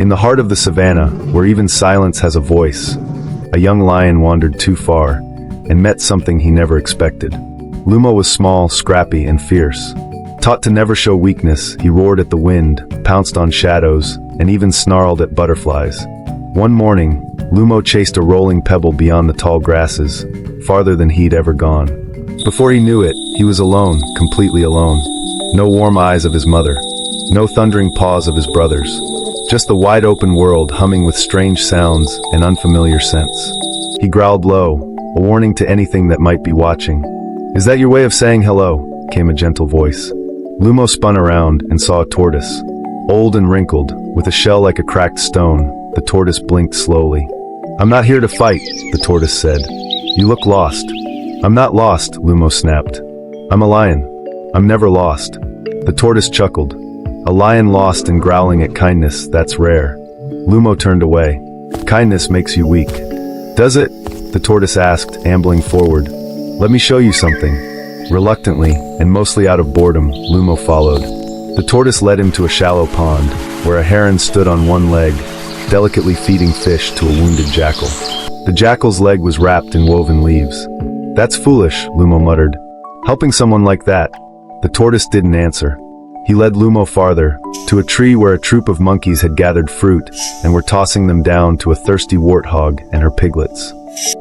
In the heart of the savannah, where even silence has a voice, a young lion wandered too far and met something he never expected. Lumo was small, scrappy, and fierce. Taught to never show weakness, he roared at the wind, pounced on shadows, and even snarled at butterflies. One morning, Lumo chased a rolling pebble beyond the tall grasses, farther than he'd ever gone. Before he knew it, he was alone, completely alone. No warm eyes of his mother, no thundering paws of his brothers. Just the wide-open world humming with strange sounds and unfamiliar scents. He growled low, a warning to anything that might be watching. "Is that your way of saying hello?" came a gentle voice. Lumo spun around and saw a tortoise. Old and wrinkled, with a shell like a cracked stone, the tortoise blinked slowly. "I'm not here to fight," the tortoise said. "You look lost." "I'm not lost," Lumo snapped. "I'm a lion. I'm never lost." The tortoise chuckled. "A lion lost and growling at kindness, that's rare." Lumo turned away. "Kindness makes you weak." "Does it?" the tortoise asked, ambling forward. "Let me show you something." Reluctantly, and mostly out of boredom, Lumo followed. The tortoise led him to a shallow pond, where a heron stood on one leg, delicately feeding fish to a wounded jackal. The jackal's leg was wrapped in woven leaves. "That's foolish," Lumo muttered. "Helping someone like that." The tortoise didn't answer. He led Lumo farther, to a tree where a troop of monkeys had gathered fruit and were tossing them down to a thirsty warthog and her piglets.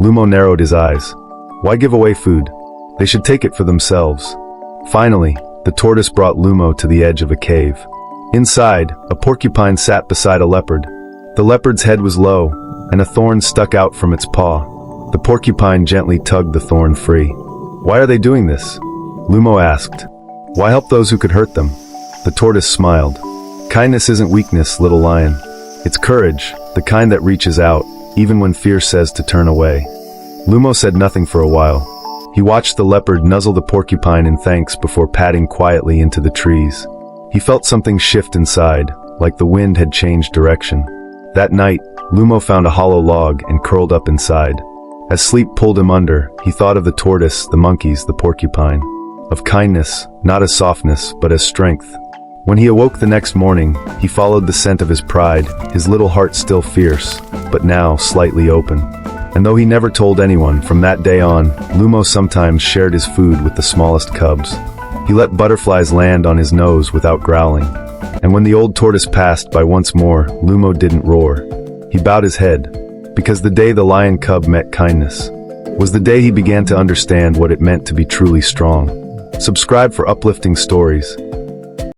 Lumo narrowed his eyes. Why give away food? They should take it for themselves. Finally, the tortoise brought Lumo to the edge of a cave. Inside, a porcupine sat beside a leopard. The leopard's head was low, and a thorn stuck out from its paw. The porcupine gently tugged the thorn free. "Why are they doing this?" Lumo asked. "Why help those who could hurt them?" The tortoise smiled. "Kindness isn't weakness, little lion. It's courage, the kind that reaches out, even when fear says to turn away." Lumo said nothing for a while. He watched the leopard nuzzle the porcupine in thanks before padding quietly into the trees. He felt something shift inside, like the wind had changed direction. That night, Lumo found a hollow log and curled up inside. As sleep pulled him under, he thought of the tortoise, the monkeys, the porcupine. Of kindness, not as softness, but as strength. When he awoke the next morning, he followed the scent of his pride, his little heart still fierce, but now slightly open. And though he never told anyone, from that day on, Lumo sometimes shared his food with the smallest cubs. He let butterflies land on his nose without growling. And when the old tortoise passed by once more, Lumo didn't roar. He bowed his head, because the day the lion cub met kindness was the day he began to understand what it meant to be truly strong. Subscribe for uplifting stories.